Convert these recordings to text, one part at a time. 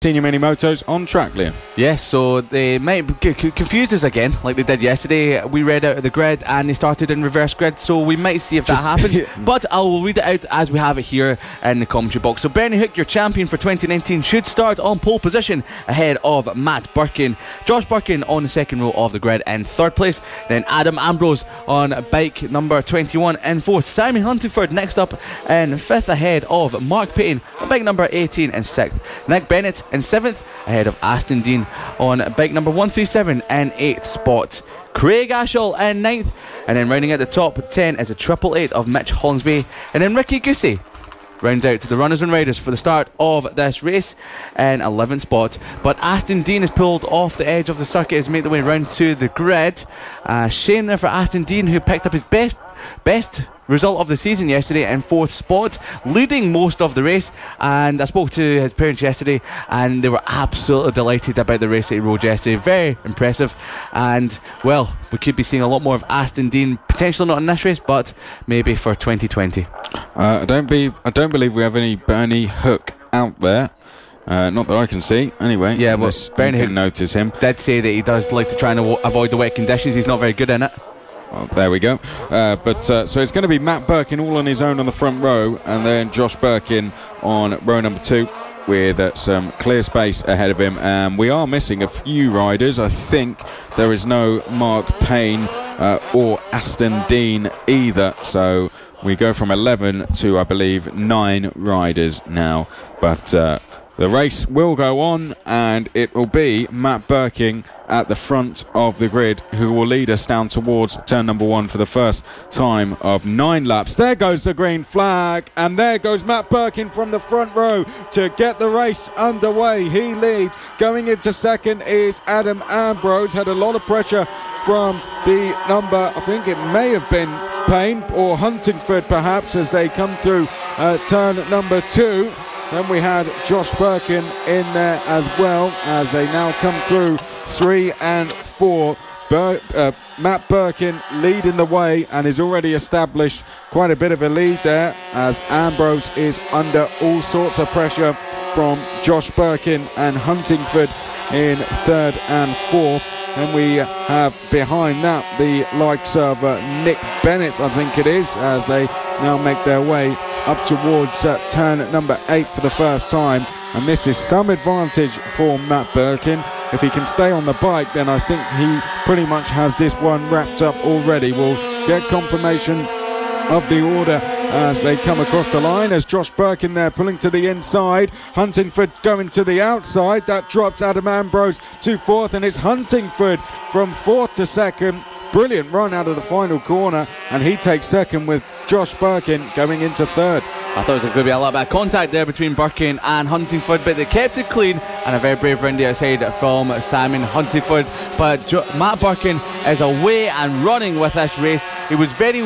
Senior Minimotos on track, Liam. Yes, so they might confuse us again, like they did yesterday. We read out of the grid and they started in reverse grid, so we might see if that happens. But I will read it out as we have it here in the commentary box. So Bernie Hook, your champion for 2019, should start on pole position ahead of Matt Birkin. Josh Birkin on the second row of the grid in third place. Then Adam Ambrose on bike number 21 in fourth. Simon Huntingford next up in fifth ahead of Mark Payton on bike number 18 in sixth. Nick Bennett in seventh ahead of Aston Dean on bike number 137 in eighth spot. Craig Ashall in ninth, and then rounding out the top 10 is a 888 of Mitch Hornsby, and then Ricky Goosey rounds out to the runners and riders for the start of this race in 11th spot. But Aston Dean is pulled off the edge of the circuit as he made the way round to the grid. Shame there for Aston Dean, who picked up his best result of the season yesterday in fourth spot, leading most of the race. And I spoke to his parents yesterday and they were absolutely delighted about the race that he rode yesterday. Very impressive, and well, we could be seeing a lot more of Aston Dean, potentially not in this race, but maybe for 2020. I don't believe we have any Bernie Hook out there. Not that I can see. Anyway, yeah, but Bernie Hook notice him. Did say that he does like to try and avoid the wet conditions. He's not very good in it. Well, there we go. So it's going to be Matt Birkin all on his own on the front row, and then Josh Birkin on row number 2 with some clear space ahead of him. We are missing a few riders. I think there is no Mark Payne or Aston Dean either. So we go from 11 to, I believe, 9 riders now. But the race will go on, and it will be Matt Birkin at the front of the grid who will lead us down towards turn number 1 for the first time of 9 laps. There goes the green flag, and there goes Matt Birkin from the front row to get the race underway. He leads. Going into second is Adam Ambrose. Had a lot of pressure from the number, I think it may have been Payne or Huntingford perhaps, as they come through turn number 2. Then we had Josh Birkin in there as well, as they now come through 3 and 4. Matt Birkin leading the way and is already established quite a bit of a lead there, as Ambrose is under all sorts of pressure from Josh Birkin and Huntingford in 3rd and 4th. And we have behind that the likes of Nick Bennett, I think it is, as they now make their way up towards turn number 8 for the first time. And this is some advantage for Matt Birkin. If he can stay on the bike, then I think he pretty much has this one wrapped up already. We'll get confirmation of the order as they come across the line, as Josh Birkin there pulling to the inside, Huntingford going to the outside. That drops Adam Ambrose to 4th, and it's Huntingford from 4th to 2nd. Brilliant run out of the final corner, and he takes 2nd with Josh Birkin going into 3rd. I thought it was going to be a lot of contact there between Birkin and Huntingford, but they kept it clean, and a very brave round outside from Simon Huntingford. But Matt Birkin is away and running with this race. He was very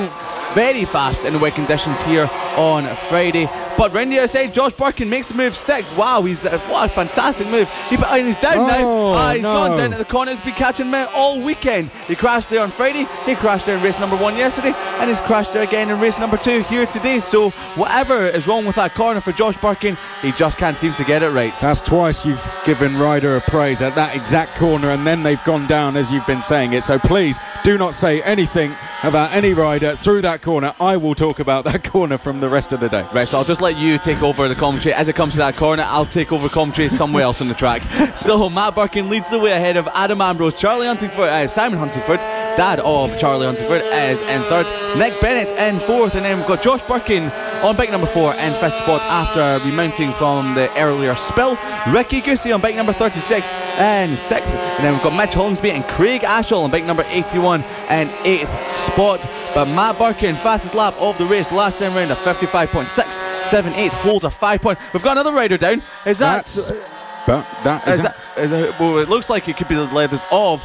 fast in the wet conditions here on Friday. But round the outside, Josh Birkin makes the move stick. Wow, what a fantastic move. He's down now. He's gone down to the corner. He's been catching him out all weekend. He crashed there on Friday. He crashed there in race number 1 yesterday, and he's crashed there again in race number 2 here today. So whatever is wrong with that corner for Josh Birkin, he just can't seem to get it right. That's twice you've given Ryder a praise at that exact corner, and then they've gone down as you've been saying it. So please do not say anything about any rider through that corner. I will talk about that corner from the rest of the day. Right, so I'll just let you take over the commentary as it comes to that corner. I'll take over commentary somewhere else on the track. So Matt Birkin leads the way ahead of Adam Ambrose. Simon Huntingford, dad of Charlie Huntingford, is in 3rd. Nick Bennett in 4th, and then we've got Josh Birkin on bike number 4 in 5th spot after remounting from the earlier spill. Ricky Goosey on bike number 36 in 6th, and then we've got Mitch Hornsby and Craig Ashall on bike number 81 in 8th spot. But Matt Birkin, fastest lap of the race last time round, a 55.678, holds a 5 point. We've got another rider down. Is well, it looks like it could be the leathers of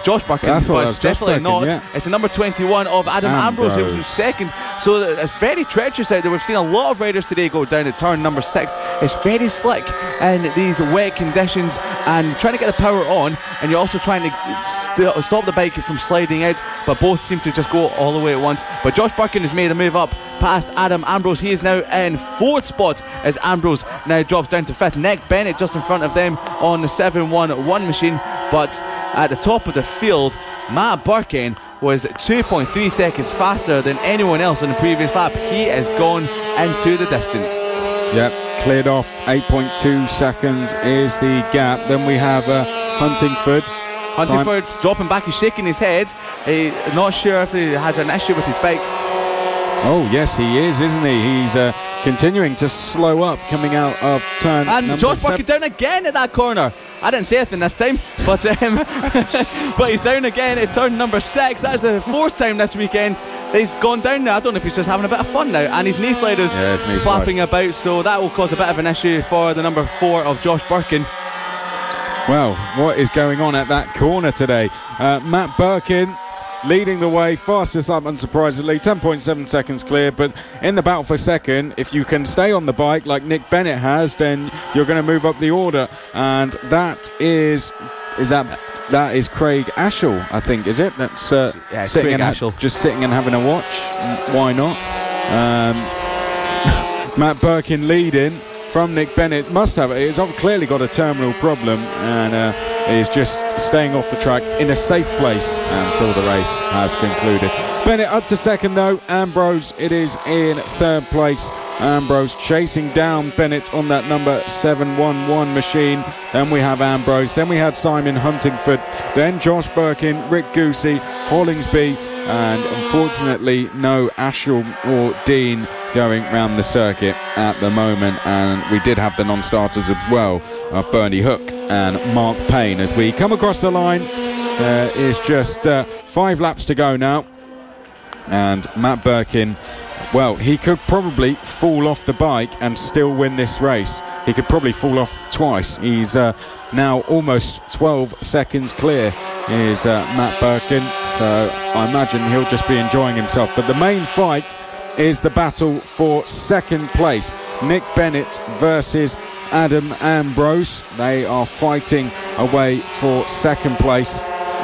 Josh Birkin, but it's definitely not. Yeah. It's the number 21 of Adam Ambrose, who was in second. So it's very treacherous out there. We've seen a lot of riders today go down at turn number 6. It's very slick in these wet conditions, and trying to get the power on, and you're also trying to stop the bike from sliding out, but both seem to just go all the way at once. But Josh Birkin has made a move up past Adam Ambrose. He is now in 4th spot as Ambrose now drops down to 5th. Nick Bennett just in front of them on the 711 machine, but at the top of the field, Matt Birkin was 2.3 seconds faster than anyone else on the previous lap. He has gone into the distance. Yep, cleared off. 8.2 seconds is the gap. Then we have Huntingford. Huntingford's dropping back, he's shaking his head. Not sure if he has an issue with his bike. Oh yes, he is, isn't he? He's continuing to slow up coming out of turn and Josh Birkin down again at that corner. I didn't say anything this time, but but he's down again at turn number 6. That's the 4th time this weekend he's gone down now. I don't know if he's just having a bit of fun now, and his knee sliders flapping about, so that will cause a bit of an issue for the number 4 of Josh Birkin. Well, what is going on at that corner today? Matt Birkin leading the way, fastest up unsurprisingly, 10.7 seconds clear, but in the battle for second, if you can stay on the bike like Nick Bennett has, then you're going to move up the order, and that is Craig Ashall, I think, is it? That's sitting and just sitting and having a watch. Why not? Matt Birkin leading from Nick Bennett. Must have it. He's clearly got a terminal problem, and is just staying off the track in a safe place until the race has concluded. Bennett up to second though. Ambrose, it is in 3rd place. Ambrose chasing down Bennett on that number 711 machine. Then we have Ambrose, then we had Simon Huntingford, then Josh Birkin, Rick Goosey, Hollingsby, and unfortunately no Ashall or Dean going round the circuit at the moment. And we did have the non-starters as well of Bernie Hook and Mark Payne. As we come across the line, there is just 5 laps to go now, and Matt Birkin, well, he could probably fall off the bike and still win this race. He could probably fall off twice. He's now almost 12 seconds clear, is Matt Birkin, so I imagine he'll just be enjoying himself. But the main fight is the battle for second place. Nick Bennett versus Adam Ambrose. They are fighting away for second place.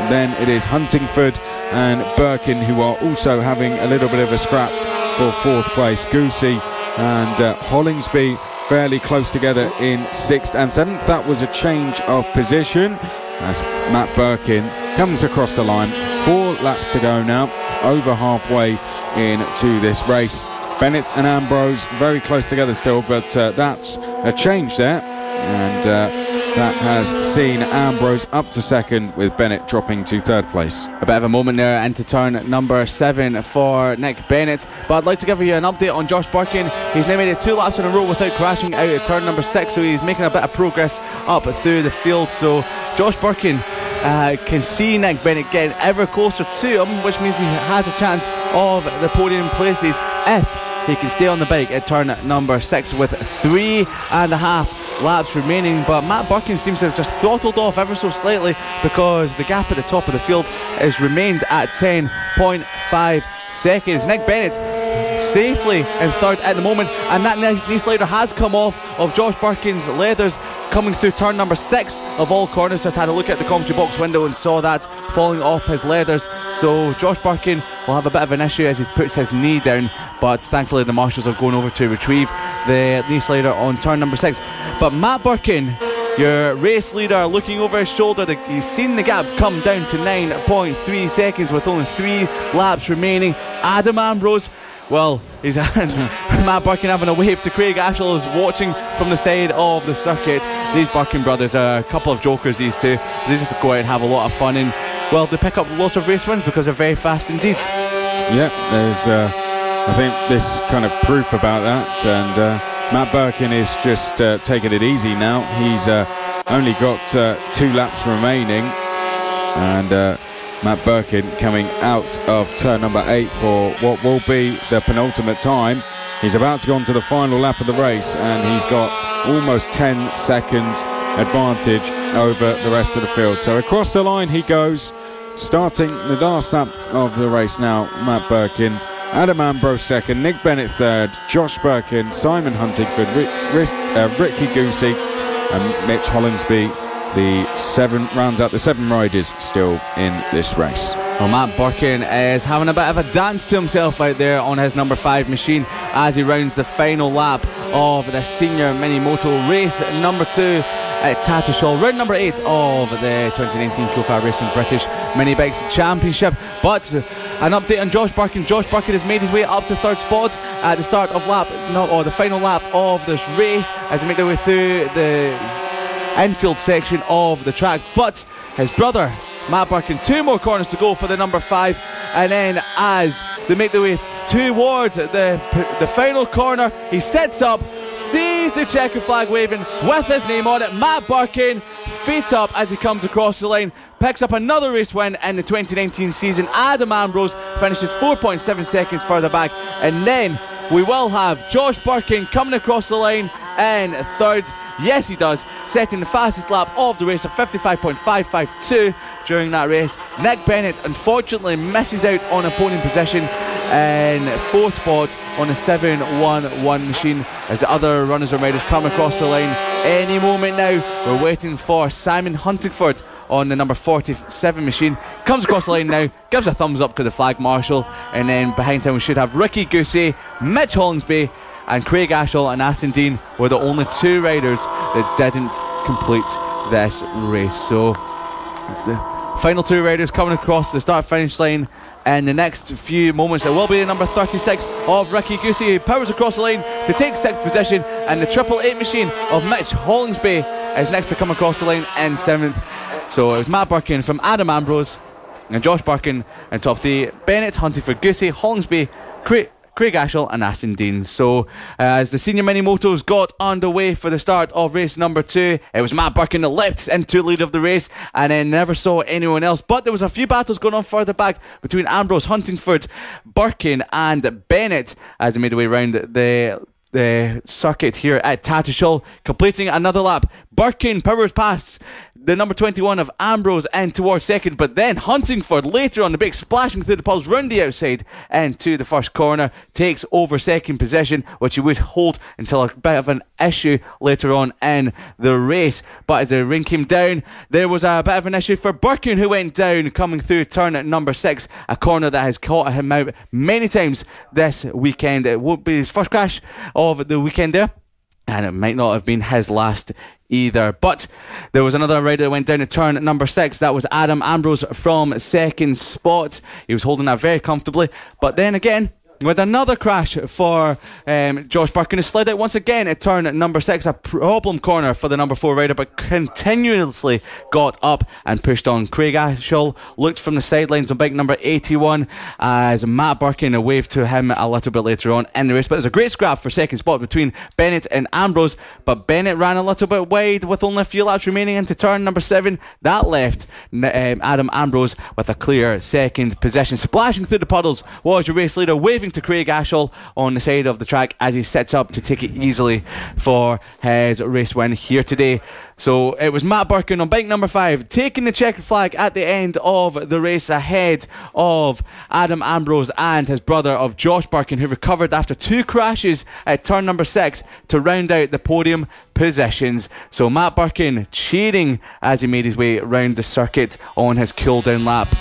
Then it is Huntingford and Birkin who are also having a little bit of a scrap for 4th place. Goosey and Hollingsby fairly close together in 6th and 7th. That was a change of position as Matt Birkin comes across the line. 4 laps to go now, over halfway into this race. Bennett and Ambrose very close together still, but that's a change there, and that has seen Ambrose up to second with Bennett dropping to 3rd place. A bit of a moment there into turn number 7 for Nick Bennett, but I'd like to give you an update on Josh Birkin. He's now made it 2 laps in a row without crashing out at turn number 6, so he's making a bit of progress up through the field. So Josh Birkin can see Nick Bennett getting ever closer to him, which means he has a chance of the podium places if he can stay on the bike at turn number 6 with 3.5 laps remaining. But Matt Birkin seems to have just throttled off ever so slightly, because the gap at the top of the field has remained at 10.5 seconds. Nick Bennett safely in 3rd at the moment, and that knee slider has come off of Josh Birkin's leathers coming through turn number 6 of all corners. Just had a look at the commentary box window and saw that falling off his leathers. So Josh Birkin will have a bit of an issue as he puts his knee down, but thankfully the marshals are going over to retrieve the knee slider on turn number 6. But Matt Birkin, your race leader, looking over his shoulder, he's seen the gap come down to 9.3 seconds with only 3 laps remaining. Adam Ambrose, well, he's Matt Birkin having a wave to Craig Ashall, is watching from the side of the circuit. These Birkin brothers are a couple of jokers, these two. They just go out and have a lot of fun, and well, they pick up lots of race wins because they're very fast indeed. Yeah, there's I think this kind of proof about that, and Matt Birkin is just taking it easy now. He's only got 2 laps remaining, and Matt Birkin coming out of turn number 8 for what will be the penultimate time. He's about to go on to the final lap of the race, and he's got almost 10 seconds advantage over the rest of the field. So across the line he goes, starting the last lap of the race now. Matt Birkin, Adam Ambrose second, Nick Bennett third, Josh Birkin, Simon Huntingford, Ricky Goosey and Mitch Hollingsby. The seven rounds out the 7 riders still in this race. Well, Matt Birkin is having a bit of a dance to himself out there on his number 5 machine as he rounds the final lap of the Senior Minimoto Race number 2 at Tattershall, round number 8 of the 2019 FAB-Racing British Mini Bikes Championship. But an update on Josh Birkin. Josh Birkin has made his way up to 3rd spot at the start of the final lap of this race as he made their way through the infield section of the track. But his brother Matt Birkin, 2 more corners to go for the number 5, and then as they make their way towards the final corner, he sets up, sees the checker flag waving with his name on it. Matt Birkin, feet up as he comes across the line, picks up another race win in the 2019 season. Adam Ambrose finishes 4.7 seconds further back, and then we will have Josh Birkin coming across the line in 3rd. Yes, he does, setting the fastest lap of the race of 55.552 during that race. Nick Bennett unfortunately misses out on a podium position in 4th spot on a 711 machine as the other runners and riders come across the line any moment now. We're waiting for Simon Huntingford on the number 47 machine, comes across the line now, gives a thumbs up to the flag marshal, and then behind him we should have Ricky Goosey, Mitch Hollingsby and Craig Ashall and Aston Dean were the only 2 riders that didn't complete this race. So the final 2 riders coming across the start finish line in the next few moments. It will be the number 36 of Ricky Goosey, who powers across the line to take 6th position, and the 888 machine of Mitch Hollingsby is next to come across the line in 7th. So it was Matt Birkin from Adam Ambrose and Josh Birkin and top 3, Bennett, Huntingford, Goosey, Hollingsby, Craig Ashall and Aston Dean. So as the Senior Minimotos got underway for the start of race number 2, it was Matt Birkin that leapt into lead of the race and then never saw anyone else. But there was a few battles going on further back between Ambrose, Huntingford, Birkin and Bennett as they made their way around the circuit here at Tattershall, completing another lap. Birkin powers past the number 21 of Ambrose and towards 2nd, but then Huntingford later on the big splashing through the puddles round the outside into the 1st corner takes over 2nd position, which he would hold until a bit of an issue later on in the race. But as the rain came down, there was a bit of an issue for Birkin, who went down coming through turn at number 6, a corner that has caught him out many times this weekend. It won't be his first crash of the weekend there, and it might not have been his last either. But there was another rider that went down to turn at number 6. That was Adam Ambrose from 2nd spot. He was holding that very comfortably, but then again with another crash for Josh Birkin, who slid out once again at turn at number 6, a problem corner for the number 4 rider, but continuously got up and pushed on. Craig Ashall looked from the sidelines on bike number 81 as Matt Birkin waved to him a little bit later on in the race. But there's a great scrap for 2nd spot between Bennett and Ambrose, but Bennett ran a little bit wide with only a few laps remaining into turn number 7. That left Adam Ambrose with a clear 2nd position. Splashing through the puddles was your race leader, waving to Craig Ashall on the side of the track as he sets up to take it easily for his race win here today. So it was Matt Birkin on bike number 5 taking the checkered flag at the end of the race ahead of Adam Ambrose and his brother of Josh Birkin, who recovered after 2 crashes at turn number 6 to round out the podium positions. So Matt Birkin cheering as he made his way around the circuit on his cool down lap.